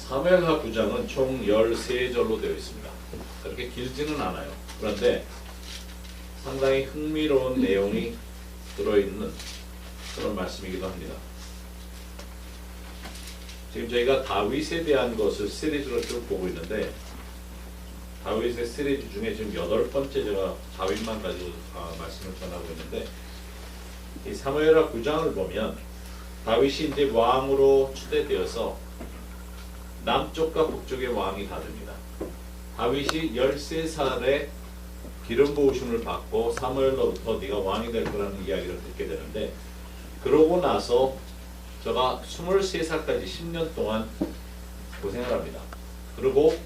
사무엘하 9장은 총 13절로 되어 있습니다. 그렇게 길지는 않아요. 그런데 상당히 흥미로운 내용이 들어있는 그런 말씀이기도 합니다. 지금 저희가 다윗에 대한 것을 시리즈로 쭉 보고 있는데 다윗의 시리즈 중에 지금 8번째 제가 다윗만 가지고 말씀을 전하고 있는데 이 사무엘하 9장을 보면 다윗이 이제 왕으로 추대되어서 남쪽과 북쪽의 왕이 다 됩니다. 다윗이 13살에 기름 부으심을 받고 사무엘로부터 네가 왕이 될 거라는 이야기를 듣게 되는데 그러고 나서 저가 23살까지 10년 동안 고생을 합니다. 그리고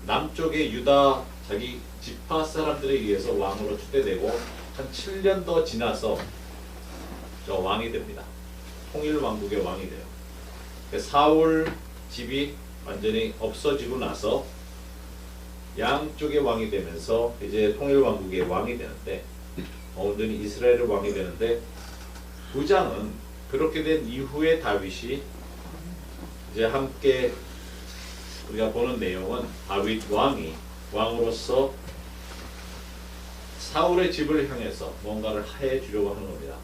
남쪽의 유다 자기 지파 사람들에 의해서 왕으로 추대되고 한 7년 더 지나서 저 왕이 됩니다. 통일 왕국의 왕이 돼요. 사울 집이 완전히 없어지고 나서 양쪽의 왕이 되면서 이제 통일 왕국의 왕이 되는데 온전히 이스라엘의 왕이 되는데 9장은 그렇게 된 이후에 다윗이 이제 함께 우리가 보는 내용은 다윗 왕이 왕으로서 사울의 집을 향해서 뭔가를 해 주려고 하는 겁니다.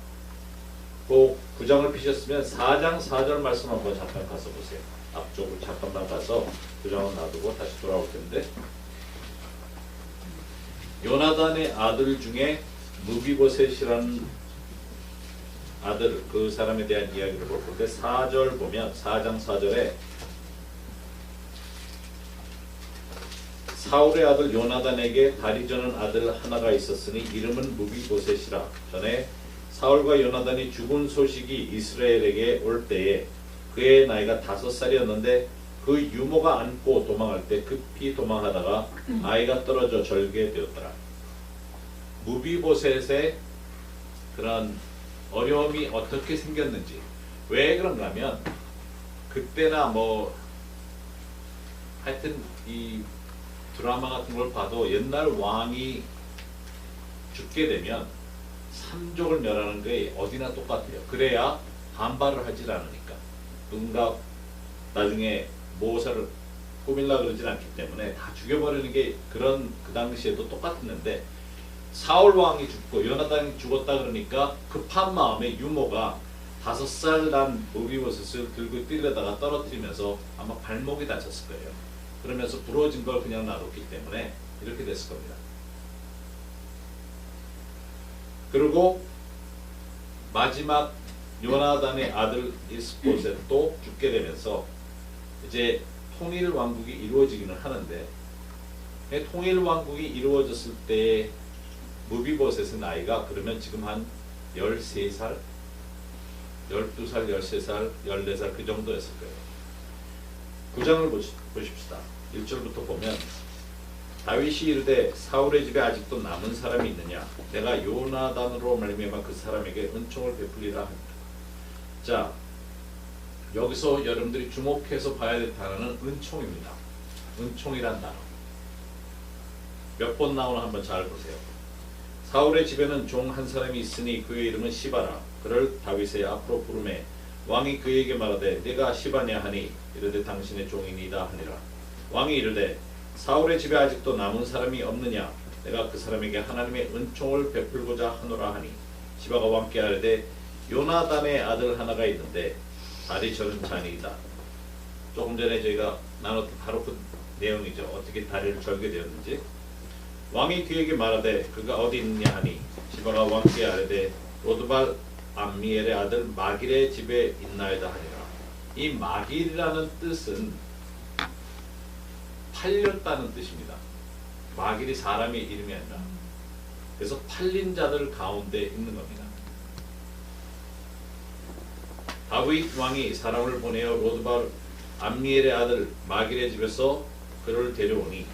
꼭 9장을 피셨으면 4장 4절 말씀 한번 잠깐 가서 보세요. 앞쪽으로 잠깐만 가서 9장은 놔두고 다시 돌아올 텐데 요나단의 아들 중에 무비보셋이라는 아들 그 사람에 대한 이야기를 볼 때 4절 보면 4장 4절에 사울의 아들 요나단에게 다리 저는 아들 하나가 있었으니 이름은 무비보셋이라. 전에 사울과 요나단이 죽은 소식이 이스라엘에게 올 때에 그의 나이가 5살이었는데 그 유모가 안고 도망할 때 급히 도망하다가 아이가 떨어져 절게 되었더라. 무비보셋의 그런 어려움이 어떻게 생겼는지 왜 그런가 하면 그때나 뭐 하여튼 이 드라마 같은 걸 봐도 옛날 왕이 죽게 되면 삼족을 멸하는 게 어디나 똑같아요. 그래야 반발을 하질 않으니까 누군가 나중에 모사를 꾸밀라 그러진 않기 때문에 다 죽여버리는 게 그런 그 당시에도 똑같았는데 사울 왕이 죽고 요나단이 죽었다 그러니까 급한 마음에 유모가 5살 난 무비보셋을 들고 뛰려다가 떨어뜨리면서 아마 발목이 다쳤을 거예요. 그러면서 부러진 걸 그냥 놔뒀기 때문에 이렇게 됐을 겁니다. 그리고 마지막 요나단의 아들 이스보셋도 죽게 되면서 이제 통일 왕국이 이루어지기는 하는데 통일 왕국이 이루어졌을 때 무비보셋의 나이가 그러면 지금 한 13살, 12살, 13살, 14살 그 정도였을 거예요. 9장을 보십시다. 1절부터 보면 다윗이 이르되 사울의 집에 아직도 남은 사람이 있느냐 내가 요나단으로 말미암아 그 사람에게 은총을 베풀리라 합니다. 자, 여기서 여러분들이 주목해서 봐야 될 단어는 은총입니다. 은총이란 단어 몇 번 나오나 한번 잘 보세요. 사울의 집에는 종 한 사람이 있으니 그의 이름은 시바라. 그를 다윗의 앞으로 부르매 왕이 그에게 말하되 네가 시바냐 하니 이르되 당신의 종이니이다 하니라. 왕이 이르되 사울의 집에 아직도 남은 사람이 없느냐 내가 그 사람에게 하나님의 은총을 베풀고자 하노라 하니 시바가 왕께 아뢰되 요나단의 아들 하나가 있는데 다리 저는 자니이다. 조금 전에 저희가 나눴던 바로 그 내용이죠. 어떻게 다리를 절게 되었는지. 왕이 그에게 말하되 그가 어디 있느냐 하니 시바가 왕께 아뢰되 로드발 암미엘의 아들 마길의 집에 있나이다 하니라. 이 마길이라는 뜻은 팔렸다는 뜻입니다. 마길이 사람의 이름이 아니라. 그래서 팔린 자들 가운데 있는 겁니다. 다윗 왕이 사람을 보내어 로드발 암미엘의 아들 마길의 집에서 그를 데려오니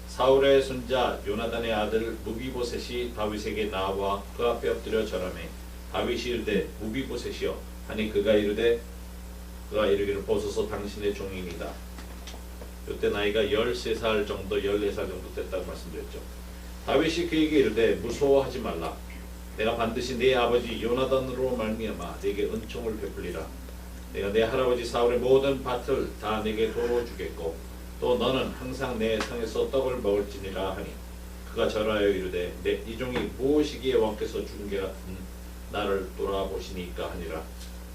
사울의 손자 요나단의 아들 무비보셋이 다윗에게 나와 그 앞에 엎드려 절하매 다윗이 이르되 무비보셋이여 하니 그가 이르기를 보소서 당신의 종이니이다. 이때 나이가 13살 정도 14살 정도 됐다고 말씀드렸죠. 다윗이 그에게 이르되 무서워하지 말라. 내가 반드시 네 아버지 요나단으로 말미암아 네게 은총을 베풀리라. 내가 내 할아버지 사울의 모든 밭을 다 내게 도로 주겠고 또 너는 항상 내 상에서 떡을 먹을지니라 하니 그가 절하여 이르되 내 이 종이 무엇이기에 왕께서 죽은 게 같은 나를 돌아보시니까 하니라.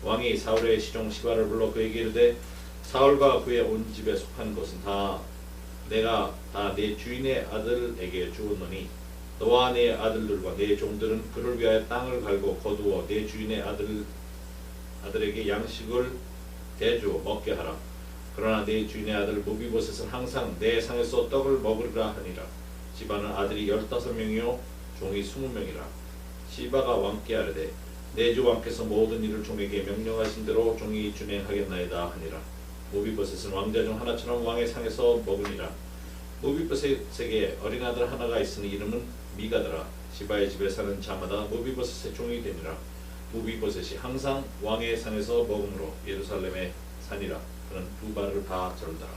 왕이 사울의 시종 시바를 불러 그에게 이르되 사울과 그의 온 집에 속한 것은 다 내가 다 내 주인의 아들에게 주었노니 너와 내 아들들과 내 종들은 그를 위하여 땅을 갈고 거두어 내 주인의 아들에게 양식을 대주어 먹게 하라. 그러나 내 주인의 아들 무비보셋은 항상 내 상에서 떡을 먹으리라 하니라. 시바는 아들이 15명이요 종이 20명이라. 시바가 왕께 아뢰되 내 주 왕께서 모든 일을 종에게 명령하신 대로 종이 준행하겠나이다 하니라. 무비보셋은 왕자 중 하나처럼 왕의 상에서 먹으니라. 무비보셋에게 어린 아들 하나가 있으니 이름은 미가더라. 시바의 집에 사는 자마다 무비보셋의 종이 되니라. 무비보셋이 항상 왕의 상에서 먹음으로 예루살렘에 사니라. 그는 두 발을 다 절더라.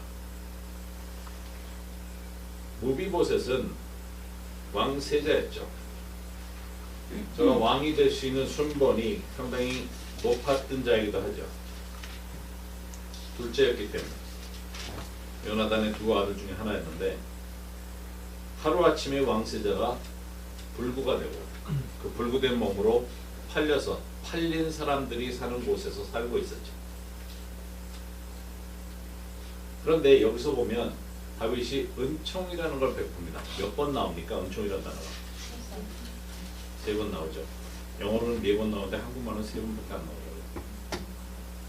무비보셋은 왕세자였죠. 저가 왕이 될 수 있는 순번이 상당히 높았던 자이기도 하죠. 둘째였기 때문에 요나단의 두 아들 중에 하나였는데 하루아침에 왕세자가 불구가 되고 그 불구된 몸으로 팔린 사람들이 사는 곳에서 살고 있었죠. 그런데 여기서 보면 다윗이 은총이라는 걸 베풉니다. 몇 번 나옵니까? 은총이라는 단어가 3번 나오죠. 영어로는 4번 나오는데 한국말은 3번밖에 안 나오더라고요.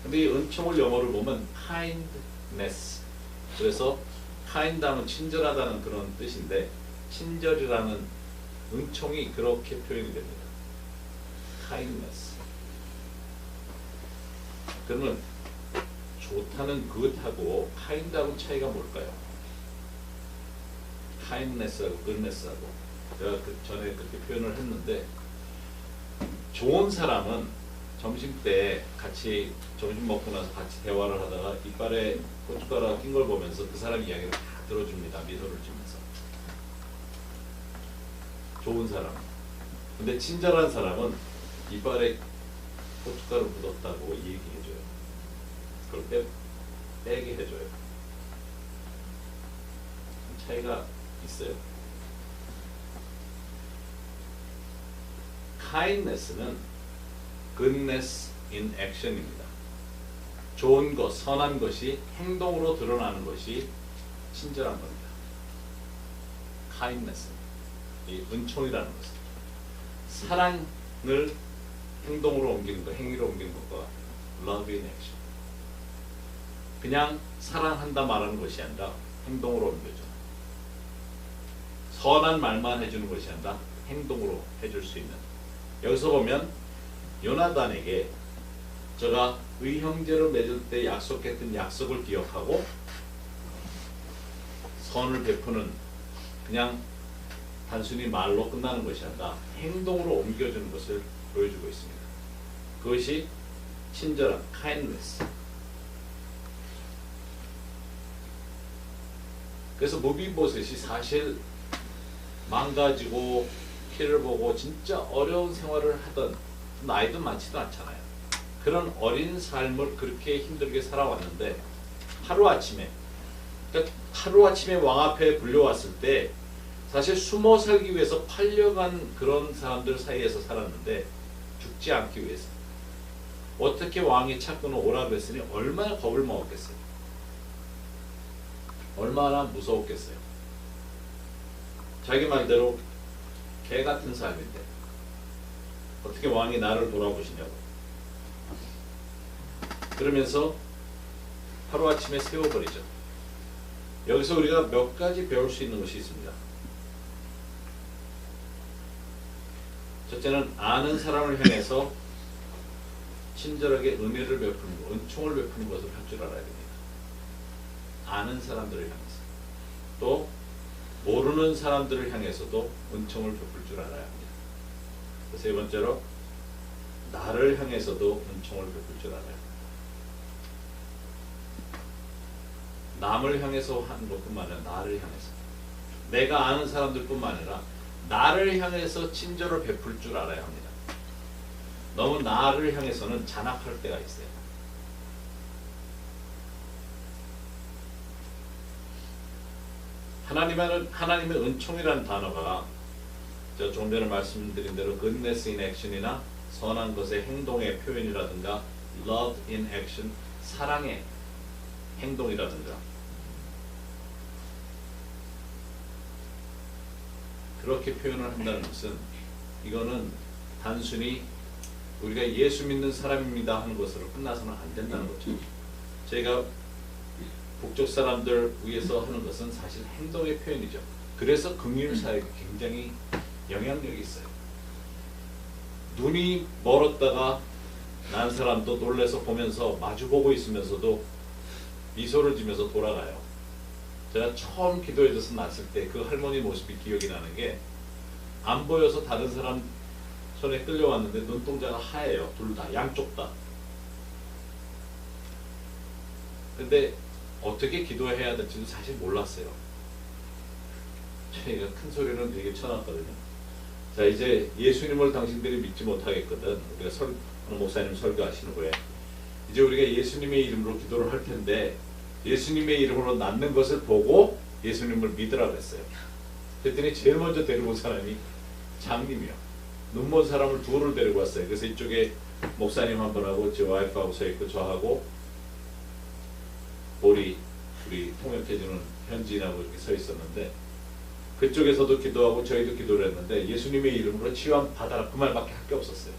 근데 이 은총을 영어로 보면 kindness. 그래서 kind 하면 친절하다는 그런 뜻인데 친절이라는 은총이 그렇게 표현이 됩니다. kindness. 그러면 좋다는 그것하고 kind하고 차이가 뭘까요? kindness하고 goodness하고 제가 그 전에 그렇게 표현을 했는데 좋은 사람은 점심 때 같이 점심 먹고 나서 같이 대화를 하다가 이빨에 고춧가루 낀 걸 보면서 그 사람 이야기를 다 들어줍니다. 미소를 지면서. 좋은 사람. 근데 친절한 사람은 이빨에 고춧가루 묻었다고 얘기해줘요. 그걸 빼게 해줘요. 차이가 있어요. kindness는 goodness in action입니다. 좋은 것, 선한 것이 행동으로 드러나는 것이 친절한 겁니다. kindness, 이 은총이라는 것은 사랑을 행동으로 옮기는 것, 행위로 옮기는 것과 love in action. 그냥 사랑한다 말하는 것이 아니라 행동으로 옮겨줘. 선한 말만 해주는 것이 아니라 행동으로 해줄 수 있는. 여기서 보면 요나단에게 저가 의형제를 맺을 때 약속했던 약속을 기억하고 선을 베푸는 그냥 단순히 말로 끝나는 것이 아니라 행동으로 옮겨주는 것을 보여주고 있습니다. 그것이 친절한 kindness. 그래서 무비보셋이 사실 망가지고 피를 보고 진짜 어려운 생활을 하던 나이도 많지도 않잖아요. 그런 어린 삶을 그렇게 힘들게 살아왔는데 하루아침에 왕 앞에 불려왔을 때 사실 숨어 살기 위해서 팔려간 그런 사람들 사이에서 살았는데 죽지 않기 위해서 어떻게 왕이 찾고는 오라 그랬으니 얼마나 겁을 먹었겠어요. 얼마나 무서웠겠어요. 자기 말대로 개 같은 삶인데 어떻게 왕이 나를 돌아보시냐고. 그러면서 하루아침에 세워버리죠. 여기서 우리가 몇 가지 배울 수 있는 것이 있습니다. 첫째는 아는 사람을 향해서 친절하게 은혜를 베푸는 것, 은총을 베푸는 것을 할 줄 알아야 됩니다. 아는 사람들을 향해서. 또 모르는 사람들을 향해서도 은총을 베풀 줄 알아야 합니다. 세 번째로 나를 향해서도 은총을 베풀 줄 알아야 합니다. 남을 향해서 하는 것뿐만 아니라 나를 향해서. 내가 아는 사람들뿐만 아니라 나를 향해서 친절을 베풀 줄 알아야 합니다. 너무 나를 향해서는 잔악할 때가 있어요. 하나님의 은총이라는 단어가 제가 좀 전에 말씀드린 대로 goodness in action이나 선한 것의 행동의 표현이라든가 love in action, 사랑의 행동이라든가 그렇게 표현을 한다는 것은 이거는 단순히 우리가 예수 믿는 사람입니다 하는 것으로 끝나서는 안 된다는 거죠. 제가 북쪽 사람들 위해서 하는 것은 사실 행동의 표현이죠. 그래서 긍휼 사역이 굉장히 영향력이 있어요. 눈이 멀었다가 난 사람도 놀래서 보면서 마주보고 있으면서도 미소를 지면서 돌아가요. 제가 처음 기도해줘서 났을 때 그 할머니 모습이 기억이 나는 게 안 보여서 다른 사람 손에 끌려왔는데 눈동자가 하얘요. 둘 다, 양쪽 다. 근데 어떻게 기도해야 될지도 사실 몰랐어요. 저희가 큰 소리는 되게 쳐놨거든요. 자, 이제 예수님을 당신들이 믿지 못하겠거든. 우리가 목사님 설교하시는 거에 이제 우리가 예수님의 이름으로 기도를 할 텐데 예수님의 이름으로 낫는 것을 보고 예수님을 믿으라 그랬어요. 그랬더니 제일 먼저 데리고 온 사람이 장님이요. 눈먼 사람을 둘을 데리고 왔어요. 그래서 이쪽에 목사님 한 분하고 제 와이프하고 서 있고 저하고 우리 통역해주는 현지인하고 이렇게 서 있었는데 그쪽에서도 기도하고 저희도 기도를 했는데 예수님의 이름으로 치유함 받아라 그 말밖에 할 게 없었어요.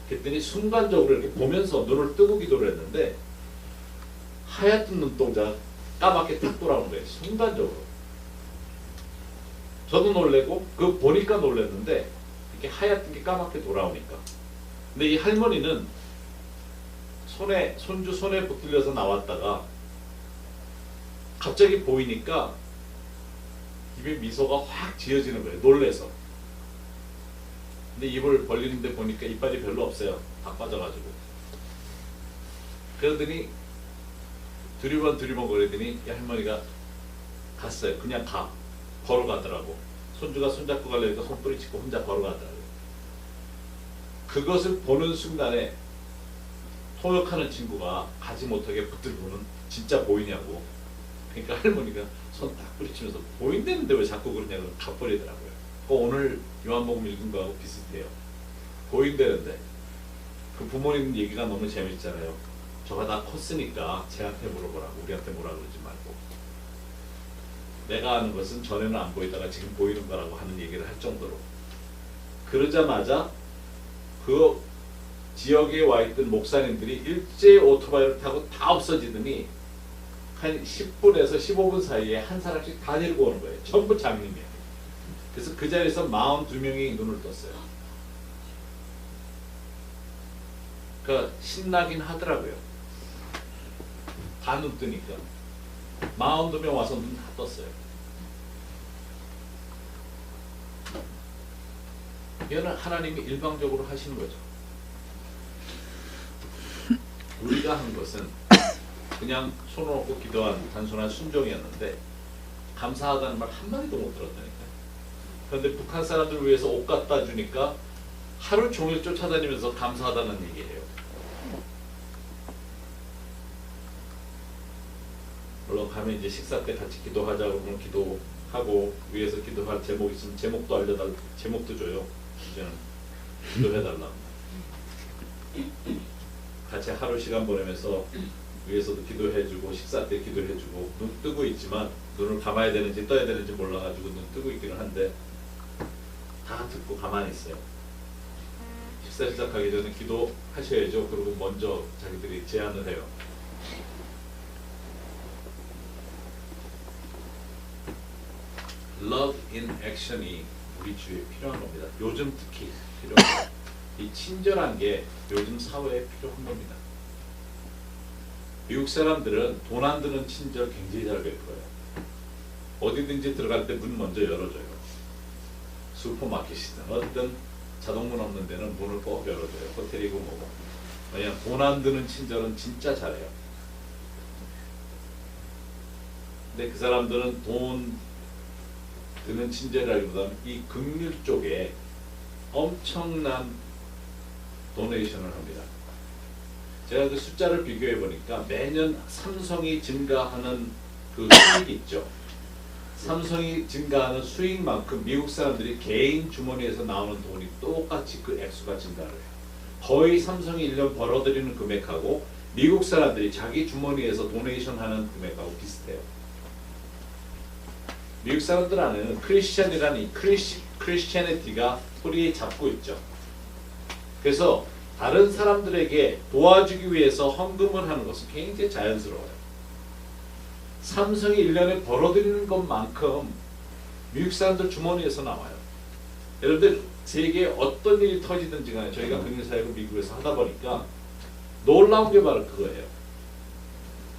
그랬더니 순간적으로 이렇게 보면서 눈을 뜨고 기도를 했는데 하얗던 눈동자 까맣게 탁 돌아오는 거예요. 순간적으로. 저도 놀래고 그 보니까 놀랐는데 이렇게 하얗던 게 까맣게 돌아오니까. 근데 이 할머니는 손주 손에 붙들려서 나왔다가 갑자기 보이니까 입에 미소가 확 지어지는 거예요. 놀래서. 근데 입을 벌리는데 보니까 이빨이 별로 없어요. 다 빠져가지고. 그러더니 두리번 거리더니 이 할머니가 갔어요. 그냥 걸어가더라고. 손주가 손잡고 가려니까 손뿌리 짚고 혼자 걸어가더라고요. 그것을 보는 순간에 통역하는 친구가 가지 못하게 붙들고는 진짜 보이냐고. 그러니까 할머니가 손 딱 뿌리치면서 보인다는데 왜 자꾸 그러냐고 가버리더라고요. 오늘 요한복음 읽은 거하고 비슷해요. 보인다는데 그 부모님 얘기가 너무 재밌잖아요. 저가 다 컸으니까 쟤한테 물어보라고, 우리한테 뭐라 그러지 말고. 내가 아는 것은 전에는 안 보이다가 지금 보이는 거라고 하는 얘기를 할 정도로. 그러자마자 그 지역에 와 있던 목사님들이 일제히 오토바이를 타고 다 없어지더니 한 10분에서 15분 사이에 한 사람씩 다 데리고 오는 거예요. 전부 장님이에요. 그래서 그 자리에서 42명이 눈을 떴어요. 그러니까 신나긴 하더라고요. 다 눈 뜨니까. 42명 와서 눈 다 떴어요. 이거는 하나님이 일방적으로 하시는 거죠. 우리가 한 것은 그냥 손을 얹고 기도한 단순한 순종이었는데 감사하다는 말 한마디도 못 들었다니까요. 그런데 북한 사람들을 위해서 옷 갖다 주니까 하루 종일 쫓아다니면서 감사하다는 얘기예요. 물론 가면 이제 식사 때 같이 기도하자고 그러면 기도하고 위에서 기도할 제목 있으면 제목도 제목도 줘요. 이제는 기도해달라. 같이 하루 시간 보내면서 위에서도 기도해주고 식사 때 기도해주고 눈 뜨고 있지만 눈을 감아야 되는지 떠야 되는지 몰라가지고 눈 뜨고 있기는 한데 다 듣고 가만히 있어요. 식사 시작하기 전에 기도하셔야죠. 그리고 먼저 자기들이 제안을 해요. Love in action이 우리 주위에 필요한 겁니다. 요즘 특히 필요합니다. 이 친절한 게 요즘 사회에 필요한 겁니다. 미국 사람들은 돈 안 드는 친절 굉장히 잘 베풀어요. 어디든지 들어갈 때 문 먼저 열어줘요. 슈퍼마켓이든 어떤 자동문 없는 데는 문을 꼭 열어줘요. 호텔이고 뭐고. 그냥 돈 안 드는 친절은 진짜 잘해요. 근데 그 사람들은 돈 드는 친절이라기보다는 이 긍휼 쪽에 엄청난 도네이션을 합니다. 제가 그 숫자를 비교해 보니까 매년 삼성이 증가하는 그 수익이 있죠. 삼성이 증가하는 수익만큼 미국 사람들이 개인 주머니에서 나오는 돈이 똑같이 그 액수가 증가를 해요. 거의 삼성이 1년 벌어들이는 금액하고 미국 사람들이 자기 주머니에서 도네이션 하는 금액하고 비슷해요. 미국 사람들 안에는 크리스천이라는 이 크리스천리티가 뿌리 잡고 있죠. 그래서 다른 사람들에게 도와주기 위해서 헌금을 하는 것은 굉장히 자연스러워요. 삼성이 1년에 벌어들이는 것만큼 미국 사람들 주머니에서 나와요. 여러분들 세계에 어떤 일이 터지든지 간에 저희가 금융사역을 미국에서 하다 보니까 놀라운 게 바로 그거예요.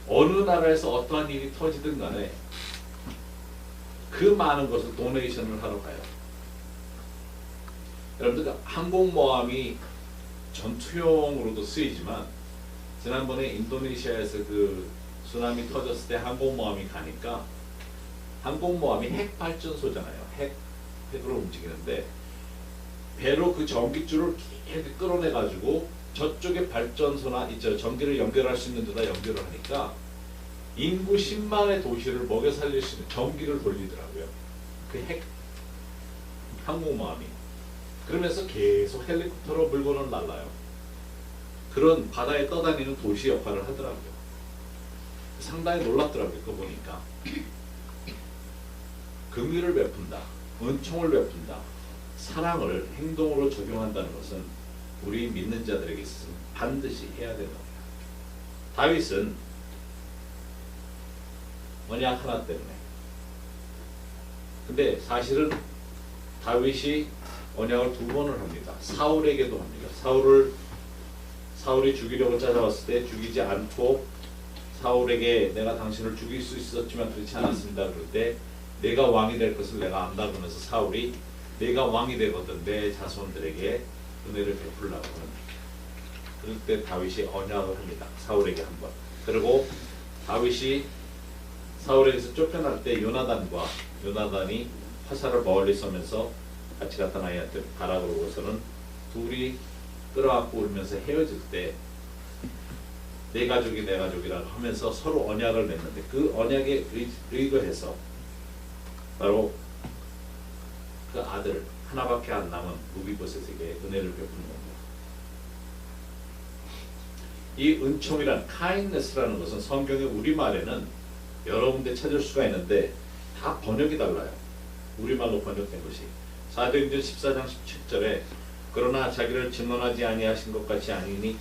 어느 나라에서 어떠한 일이 터지든 간에 그 많은 것을 도네이션을 하러 가요. 여러분들 항공모함이 전투용으로도 쓰이지만 지난번에 인도네시아에서 그 쓰나미 터졌을 때 항공모함이 가니까 항공모함이 핵발전소잖아요. 핵으로 움직이는데 배로 그 전기줄을 이렇게 끌어내 가지고 저쪽에 발전소나 이제 전기를 연결할 수 있는 데다 연결을 하니까 인구 10만의 도시를 먹여 살릴 수 있는 전기를 돌리더라고요. 그 핵 항공모함이. 그러면서 계속 헬리콥터로 물건을 날라요. 그런 바다에 떠다니는 도시 역할을 하더라고요. 상당히 놀랍더라고요. 그거 보니까. 긍휼을 베푼다, 은총을 베푼다, 사랑을 행동으로 적용한다는 것은 우리 믿는 자들에게 있어서 반드시 해야 되는 겁니다. 다윗은 언약 하나 때문에. 근데 사실은 다윗이 언약을 2번을 합니다. 사울에게도 합니다. 사울이 죽이려고 찾아왔을 때 죽이지 않고 사울에게 내가 당신을 죽일 수 있었지만 그렇지 않았습니다. 그럴 때 내가 왕이 될 것을 내가 안다 그러면서 사울이 내가 왕이 되거든 내 자손들에게 은혜를 베풀라고 합니다. 그럴 때 다윗이 언약을 합니다. 사울에게 한 번. 그리고 다윗이 사울에게서 쫓겨날 때 요나단이 화살을 멀리 쏘면서 같이 갔던 아이한테 가라 그러고서는 둘이 끌어안고 울면서 헤어질 때 내 가족이 내 가족이라고 하면서 서로 언약을 맺는데 그 언약에 의거해서 바로 그 아들 하나밖에 안 남은 무비보셋에게 은혜를 베푸는 겁니다. 이 은총이란 kindness라는 것은 성경의 우리말에는 여러 군데 찾을 수가 있는데 다 번역이 달라요. 우리말로 번역된 것이. 사도행전 14장 17절에 그러나 자기를 진노하지 아니하신 것 같이 아니하니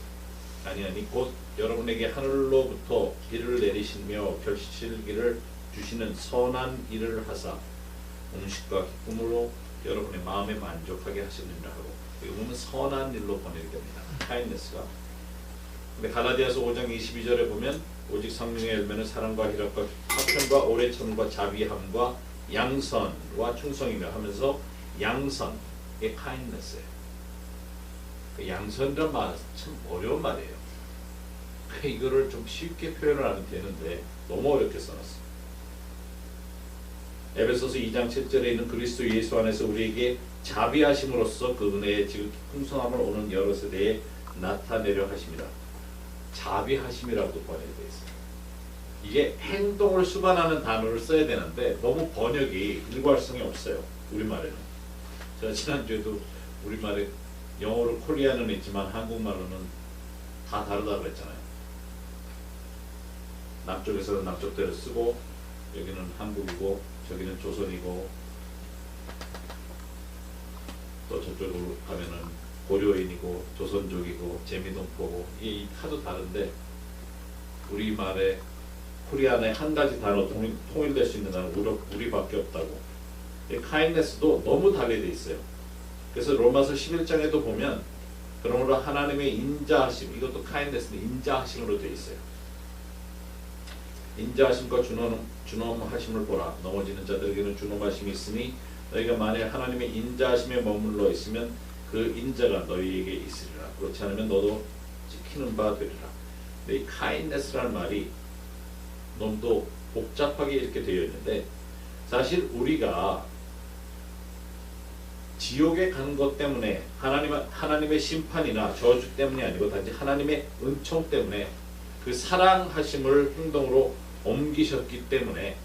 곧 여러분에게 하늘로부터 비를 내리시며 결실기를 주시는 선한 일을 하사 음식과 기쁨으로 여러분의 마음에 만족하게 하시느니라 하고 여기 보면 선한 일로 번역이 됩니다. kindness가. 근데 갈라디아서 5장 22절에 보면 오직 성령의 열매는 사랑과 희락과 화평과 오래 참음과 자비함과 양선과 충성이며 하면서 양선의 kindness예요. 그 양선이란 말 참 어려운 말이에요. 이거를 좀 쉽게 표현을 하면 되는데 너무 어렵게 써놨어요. 에베소서 2장 7절에 있는 그리스도 예수 안에서 우리에게 자비하심으로써 그 은혜의 지극히 풍성함을 오는 여러 세대에 나타내려 하심이라. 자비하심이라고 번역되어 있어요. 이게 행동을 수반하는 단어를 써야 되는데 너무 번역이 일괄성이 없어요. 우리말에는. 제가 지난주에도 우리말에 영어로 코리아는 있지만 한국말로는 다 다르다고 했잖아요. 남쪽에서는 남쪽대로 쓰고 여기는 한국이고 저기는 조선이고 또 저쪽으로 가면은 고려인이고 조선족이고 재미동포고 이 하도 다른데 우리말에 코리안에 한 가지 단어 통일될 수 있는 단어는 우리밖에 없다고. 이 kindness도 너무 다르게 돼 있어요. 그래서 로마서 11장에도 보면 그러므로 하나님의 인자하심, 이것도 kindness는 인자하심으로 되어 있어요. 인자하심과 준엄하심을 보라. 넘어지는 자들에게는 준엄하심이 있으니 너희가 만일 하나님의 인자하심에 머물러 있으면 그 인자가 너희에게 있으리라. 그렇지 않으면 너도 지키는 바 되리라. 근데 이 kindness라는 말이 너무 복잡하게 이렇게 되어 있는데 사실 우리가 지옥에 간 것 때문에 하나님의 심판이나 저주 때문이 아니고 단지 하나님의 은총 때문에 그 사랑하심을 행동으로 옮기셨기 때문에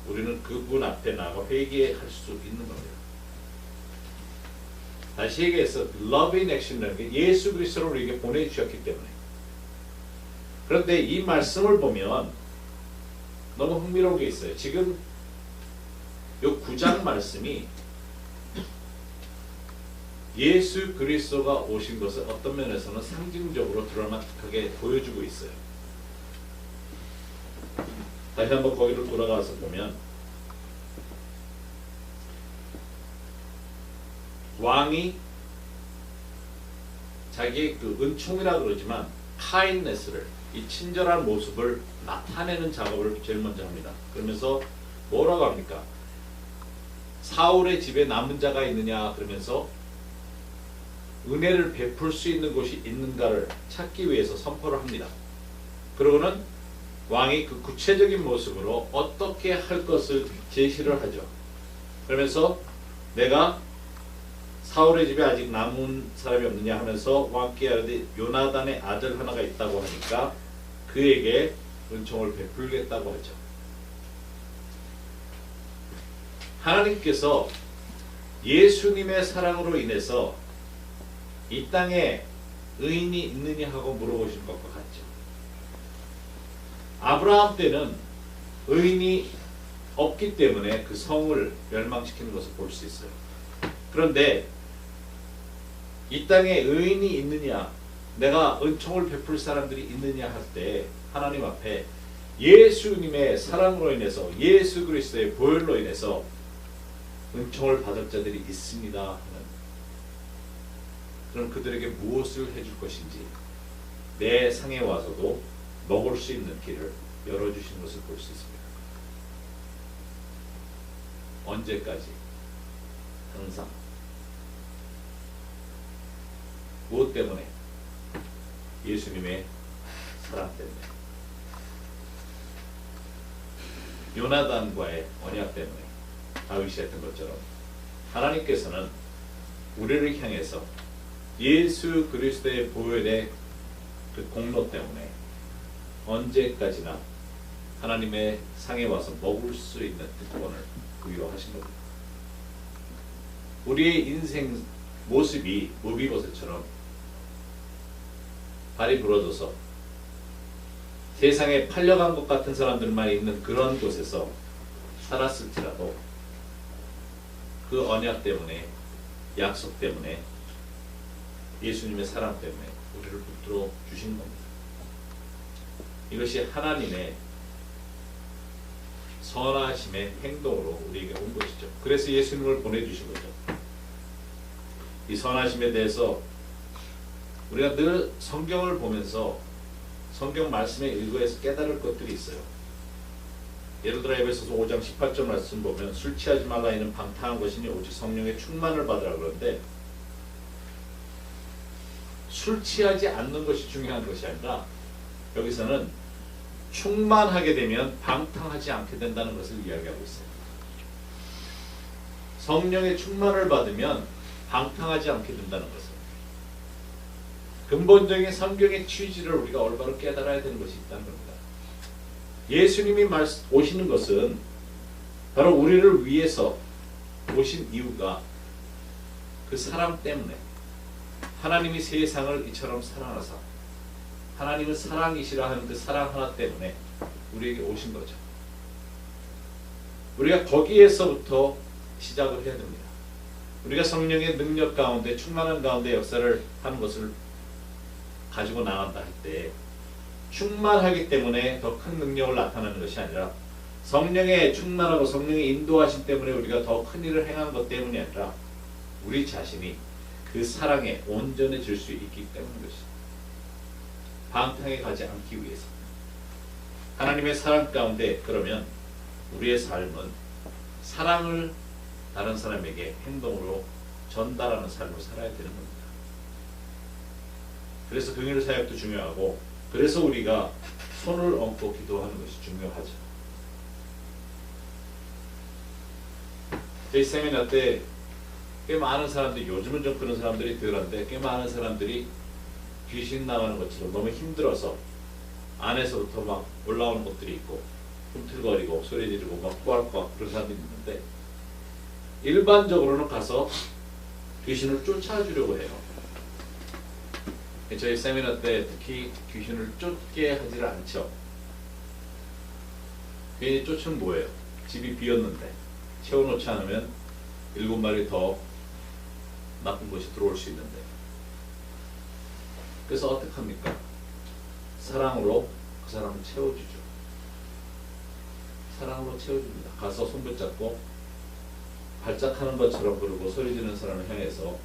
우리는 그분 앞에 나가 회개할 수 있는 겁니다. 다시 얘기해서 love in action이라는 게 예수 그리스도를 우리에게 보내주셨기 때문에. 그런데 이 말씀을 보면 너무 흥미로운 게 있어요. 지금 요 9장 말씀이 예수 그리스도가 오신 것을 어떤 면에서는 상징적으로 드라마틱하게 보여주고 있어요. 다시 한번 거기로 돌아가서 보면 왕이 자기의 그 은총이라 그러지만 kindness를, 이 친절한 모습을 나타내는 작업을 제일 먼저 합니다. 그러면서 뭐라고 합니까? 사울의 집에 남은 자가 있느냐 그러면서 은혜를 베풀 수 있는 곳이 있는가를 찾기 위해서 선포를 합니다. 그러고는 왕이 그 구체적인 모습으로 어떻게 할 것을 제시를 하죠. 그러면서 내가 사울의 집에 아직 남은 사람이 없느냐 하면서 왕께 하되 요나단의 아들 하나가 있다고 하니까 그에게 은총을 베풀겠다고 하죠. 하나님께서 예수님의 사랑으로 인해서 이 땅에 의인이 있느냐 하고 물어보신 것과 같죠. 아브라함 때는 의인이 없기 때문에 그 성을 멸망시키는 것을 볼 수 있어요. 그런데 이 땅에 의인이 있느냐, 내가 은총을 베풀 사람들이 있느냐 할 때 하나님 앞에 예수님의 사랑으로 인해서, 예수 그리스도의 보혈로 인해서 은총을 받을 자들이 있습니다 하는, 그럼 그들에게 무엇을 해줄 것인지 내 상에 와서도 먹을 수 있는 길을 열어주신 것을 볼 수 있습니다. 언제까지? 항상. 무엇 때문에? 예수님의 사랑 때문에. 요나단과의 언약 때문에 다윗이 했던 것처럼 하나님께서는 우리를 향해서 예수 그리스도의 보혈의 그 공로 때문에 언제까지나 하나님의 상에 와서 먹을 수 있는 특권을 부여하신 겁니다. 우리의 인생 모습이 무비보셋처럼 발이 부러져서 세상에 팔려간 것 같은 사람들만 있는 그런 곳에서 살았을지라도 그 언약 때문에, 약속 때문에, 예수님의 사랑 때문에 우리를 붙들어 주신 겁니다. 이것이 하나님의 선하심의 행동으로 우리에게 온 것이죠. 그래서 예수님을 보내주신 거죠. 이 선하심에 대해서 우리가 늘 성경을 보면서 성경 말씀에 의거해서 깨달을 것들이 있어요. 예를 들어 에베소서 5장 18절 말씀 보면 술 취하지 말라 이는 방탕한 것이니 오직 성령의 충만을 받으라 그러는데, 술 취하지 않는 것이 중요한 것이 아니라 여기서는 충만하게 되면 방탕하지 않게 된다는 것을 이야기하고 있어요. 성령의 충만을 받으면 방탕하지 않게 된다는 것을, 근본적인 성경의 취지를 우리가 올바로 깨달아야 되는 것이 있다는 겁니다. 예수님이 오시는 것은 바로 우리를 위해서 오신 이유가 그 사랑 때문에, 하나님이 세상을 이처럼 사랑하사 하나님은 사랑이시라 하는 그 사랑 하나 때문에 우리에게 오신 거죠. 우리가 거기에서부터 시작을 해야 됩니다. 우리가 성령의 능력 가운데, 충만한 가운데 역사를 하는 것을 가지고 나간다 할 때 충만하기 때문에 더 큰 능력을 나타내는 것이 아니라 성령의 충만하고 성령의 인도하심 때문에 우리가 더 큰 일을 행하는 것 때문이 아니라 우리 자신이 그 사랑에 온전해질 수 있기 때문인 것입니다. 방탕에 가지 않기 위해서. 하나님의 사랑 가운데 그러면 우리의 삶은 사랑을 다른 사람에게 행동으로 전달하는 삶을 살아야 되는 겁니다. 그래서 긍휼 사역도 중요하고, 그래서 우리가 손을 얹고 기도하는 것이 중요하죠. 저희 세미나 때 꽤 많은 사람들이, 요즘은 좀 그런 사람들이 덜한데 꽤 많은 사람들이 귀신 나가는 것처럼 너무 힘들어서 안에서부터 막 올라오는 것들이 있고, 꿈틀거리고 소리 지르고 막 꾸알꾸알 그런 사람들이 있는데 일반적으로는 가서 귀신을 쫓아주려고 해요. 저희 세미나 때 특히 귀신을 쫓게 하지를 않죠. 괜히 쫓으면 뭐예요? 집이 비었는데 채워놓지 않으면 7마리 더 나쁜 것이 들어올 수 있는데, 그래서 어떻게 합니까? 사랑으로 그 사람을 채워주죠. 사랑으로 채워줍니다. 가서 손 붙잡고 발작하는 것처럼 부르고 소리 지르는 사람을 향해서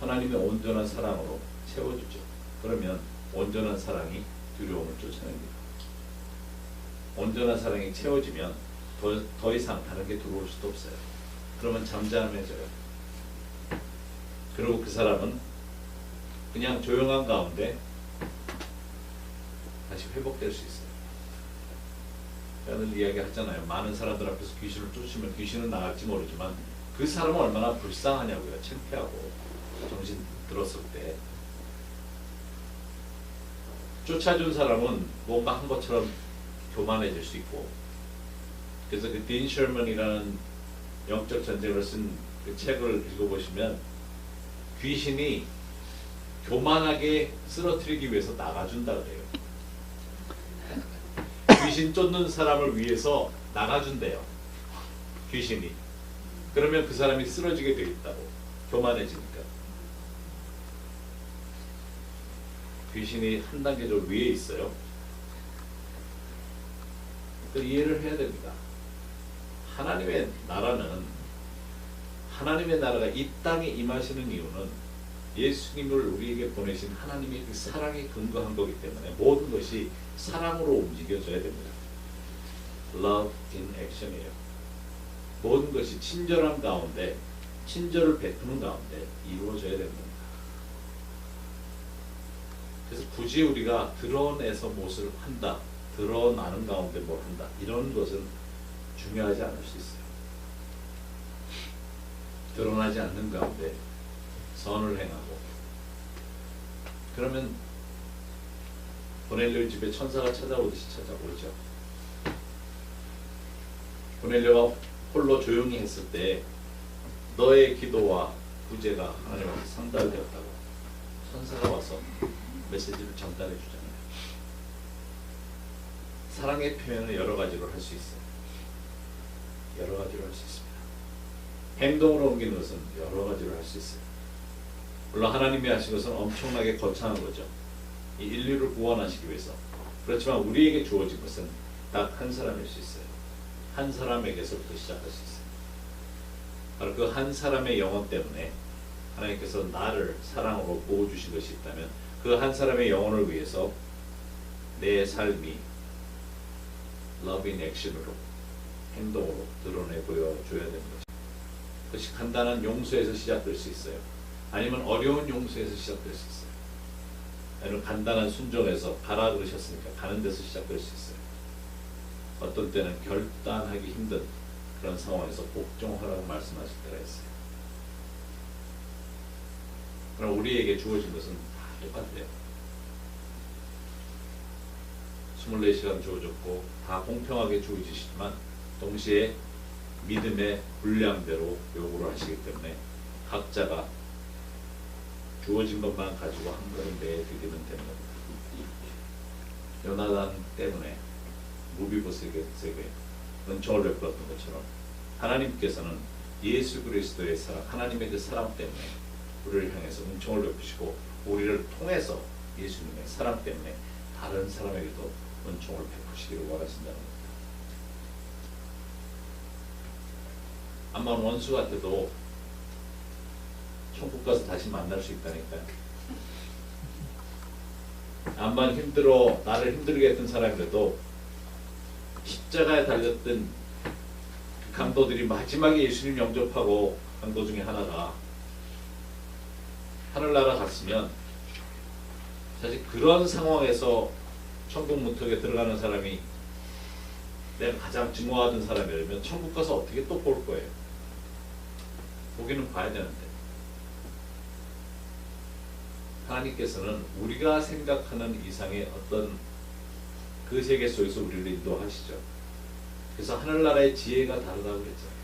하나님의 온전한 사랑으로 채워주죠. 그러면 온전한 사랑이 두려움을 쫓아냅니다. 온전한 사랑이 채워지면 더 이상 다른 게 들어올 수도 없어요. 그러면 잠잠해져요. 그리고 그 사람은 그냥 조용한 가운데 다시 회복될 수 있어요. 제가 늘 이야기하잖아요. 많은 사람들 앞에서 귀신을 쫓으면 귀신은 나갈지 모르지만 그 사람은 얼마나 불쌍하냐고요. 창피하고 정신 들었을 때. 쫓아준 사람은 뭔가 한 것처럼 교만해질 수 있고, 그래서 그 딘 셔먼이라는 영적 전쟁을 쓴 그 책을 읽어보시면 귀신이 교만하게 쓰러뜨리기 위해서 나가준다 그래요. 귀신 쫓는 사람을 위해서 나가준대요. 귀신이. 그러면 그 사람이 쓰러지게 되어 있다고. 교만해지니까. 귀신이 한 단계 더 위에 있어요. 그 이해를 해야 됩니다. 하나님의 나라가 이 땅에 임하시는 이유는 예수님을 우리에게 보내신 하나님의 그 사랑에 근거한 거기 때문에 모든 것이 사랑으로 움직여져야 됩니다. Love in action이에요. 모든 것이 친절한 가운데, 친절을 베푸는 가운데 이루어져야 됩니다. 그래서 굳이 우리가 드러내서 무엇을 한다, 드러나는 가운데 뭘 한다, 이런 것은 중요하지 않을 수 있어요. 드러나지 않는 가운데 선을 행하고, 그러면 고넬료 집에 천사가 찾아오듯이 찾아오죠. 고넬료가 홀로 조용히 했을 때 너의 기도와 구제가 하나님 앞에 상달되었다고 천사가 와서 메시지를 전달해 주잖아요. 사랑의 표현을 여러 가지로 할 수 있어요. 여러 가지로 할 수 있습니다. 행동으로 옮기는 것은 여러 가지로 할 수 있어요. 물론 하나님이 하신 것은 엄청나게 거창한 거죠. 이 인류를 구원하시기 위해서. 그렇지만 우리에게 주어진 것은 딱 한 사람일 수 있어요. 한 사람에게서부터 시작할 수 있어요. 바로 그 한 사람의 영혼 때문에 하나님께서 나를 사랑으로 부어주신 것이 있다면 그 한 사람의 영혼을 위해서 내 삶이 Love in action으로, 행동으로 드러내 보여줘야 되는 거죠. 그것이 간단한 용서에서 시작될 수 있어요. 아니면 어려운 용서에서 시작될 수 있어요. 아니면 간단한 순종에서 가라 그러셨으니까 가는 데서 시작될 수 있어요. 어떤 때는 결단하기 힘든 그런 상황에서 복종하라고 말씀하실 때가 있어요. 그럼 우리에게 주어진 것은 다 똑같아요. 24시간 주어졌고 다 공평하게 주어지시지만 동시에 믿음의 분량대로 요구를 하시기 때문에 각자가 주어진 것만 가지고 한 걸음 내드리면 되는 겁니다. 요나단 때문에 무비보셋에게 은총을 베풀었던 것처럼 하나님께서는 예수 그리스도의 사랑, 하나님의 그 사랑 때문에 우리를 향해서 은총을 베푸시고 우리를 통해서 예수님의 사랑 때문에 다른 사람에게도 은총을 베푸시기를 원하신다는 겁니다. 암만 원수 같아도 천국 가서 다시 만날 수 있다니까요. 암만 힘들어 나를 힘들게 했던 사람이라도 십자가에 달렸던 그 강도들이 마지막에 예수님 영접하고 강도 중에 하나가 하늘나라 갔으면 사실 그런 상황에서 천국 문턱에 들어가는 사람이 내가 가장 증오하던 사람이라면 천국 가서 어떻게 또 볼 거예요. 보기는 봐야 되는데 하나님께서는 우리가 생각하는 이상의 어떤 그 세계 속에서 우리를 인도하시죠. 그래서 하늘나라의 지혜가 다르다고 그랬잖아요.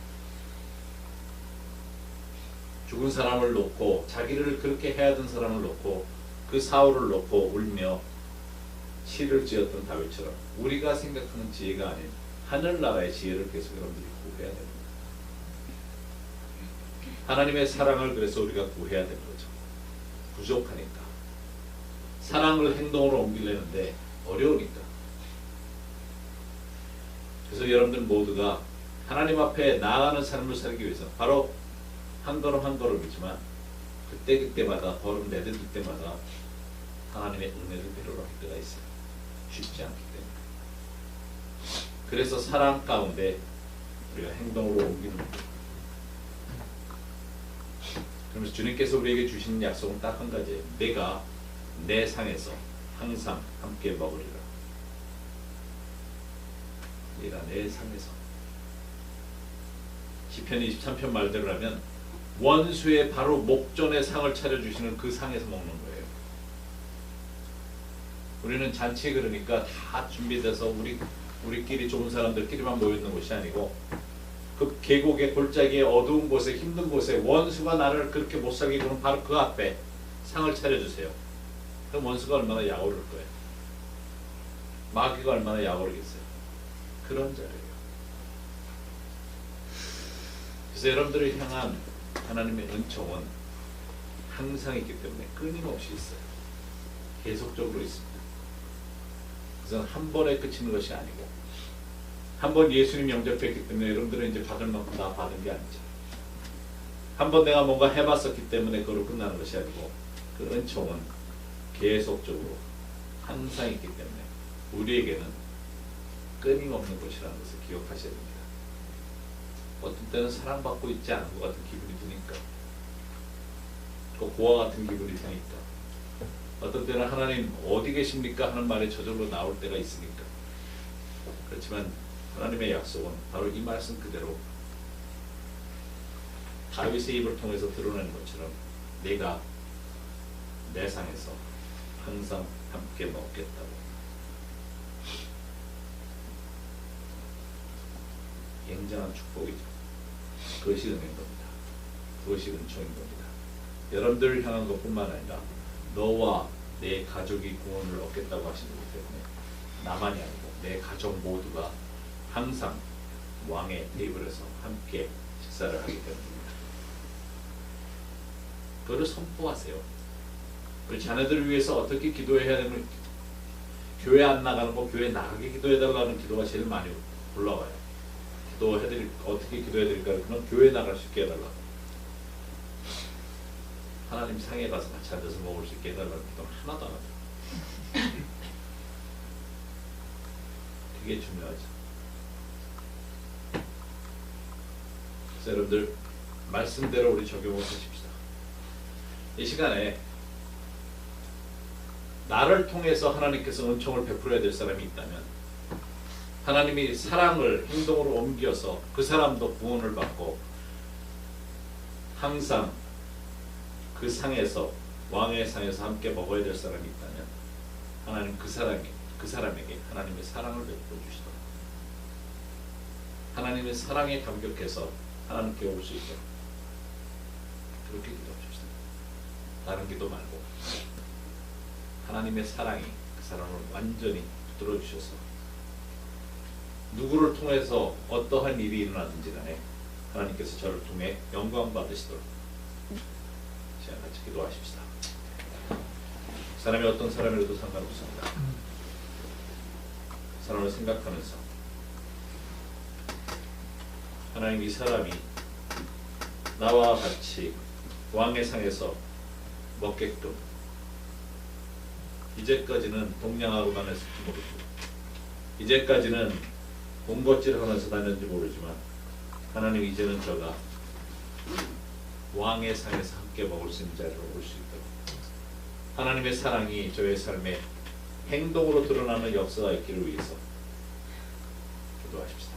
죽은 사람을 놓고 자기를 그렇게 해야 하던 사람을 놓고 그 사울을 놓고 울며 시를 지었던 다윗처럼 우리가 생각하는 지혜가 아닌 하늘나라의 지혜를 계속 여러분들이 구해야 됩니다. 하나님의 사랑을 그래서 우리가 구해야 되는 거죠. 부족하니까. 사랑을 행동으로 옮기려는데 어려우니까. 그래서 여러분들 모두가 하나님 앞에 나아가는 삶을 살기 위해서 바로 한 걸음 한 걸음이지만 그때마다 걸음 내딛을 때마다 하나님의 은혜를 필요로 할 때가 있어요. 쉽지 않기 때문에. 그래서 사랑 가운데 우리가 행동으로 옮기는 거예요. 그러면서 주님께서 우리에게 주신 약속은 딱 한 가지예요. 내가 내 상에서 항상 함께 먹으리라. 내가 내 상에서. 시편 23편 말대로라면 원수의 바로 목전에 상을 차려주시는 그 상에서 먹는 거예요. 우리는 잔치에 그러니까 다 준비돼서 우리끼리 좋은 사람들끼리만 모여있는 곳이 아니고 그 계곡의 골짜기에 어두운 곳에 힘든 곳에 원수가 나를 그렇게 못 살게 구는 바로 그 앞에 상을 차려주세요. 그럼 원수가 얼마나 약오를 거예요. 마귀가 얼마나 약오르겠어요. 그런 자리예요. 그래서 여러분들을 향한 하나님의 은총은 항상 있기 때문에 끊임없이 있어요. 계속적으로 있습니다. 그래서 한 번에 그치는 것이 아니고 한 번 예수님 영접했기 때문에 여러분들은 이제 받을 만큼 다 받은 게 아니죠. 한 번 내가 뭔가 해봤었기 때문에 그걸로 끝나는 것이 아니고 그 은총은 계속적으로 항상 있기 때문에 우리에게는 끊임없는 것이라는 것을 기억하셔야 됩니다. 어떤 때는 사랑받고 있지 않은 것 같은 기분이 드니까 또 고와 같은 기분이 드니까 어떤 때는 하나님 어디 계십니까 하는 말이 저절로 나올 때가 있으니까 그렇지만 하나님의 약속은 바로 이 말씀 그대로 다윗의 입을 통해서 드러낸 것처럼 내가 내 상에서 항상 함께 먹겠다고. 굉장한 축복이죠. 그것이 은혜인 겁니다. 그것이 은총인 겁니다. 여러분들을 향한 것뿐만 아니라 너와 내 가족이 구원을 얻겠다고 하시는 것 때문에 나만이 아니고 내 가족 모두가 항상 왕의 테이블에서 함께 식사를 하기 때문입니다. 그거를 선포하세요. 우리 자녀들을 위해서 어떻게 기도해야 되는, 교회 안 나가는 거 교회 나가게 기도해달라는 기도가 제일 많이 올라와요. 어떻게 기도해야 될까? 그러면 교회 나갈 수 있게 해달라. 하나님 상에 가서 같이 앉아서 먹을 수 있게 해달라는 기도는 하나도 안 하죠. 그게 중요하죠. 그래서 여러분들 말씀대로 우리 적용을 하십시다. 이 시간에 나를 통해서 하나님께서 은총을 베풀어야 될 사람이 있다면 하나님이 사랑을 행동으로 옮겨서 그 사람도 구원을 받고 항상 그 상에서 왕의 상에서 함께 먹어야 될 사람이 있다면 하나님 그 사람에게 하나님의 사랑을 베풀어 주시도록 하나님의 사랑에 감격해서 하나님께 올 수 있도록 그렇게 기도합시다. 다른 기도 말고 하나님의 사랑이 그 사람을 완전히 붙들어 주셔서 누구를 통해서 어떠한 일이 일어나든지 간에 하나님께서 저를 통해 영광 받으시도록 시간 같이 기도하십시다. 사람이 어떤 사람이라도 상관없습니다. 사람을 생각하면서 하나님 이 사람이 나와 같이 왕의 상에서 먹게끔 이제까지는 동냥하고만 했을지 모르고 이제까지는 군것질 하면서 다녔는지 모르지만 하나님 이제는 저가 왕의 상에서 함께 먹을 수 있는 자리로 올 수 있도록 하나님의 사랑이 저의 삶에 행동으로 드러나는 역사가 있기를 위해서 기도하십시다.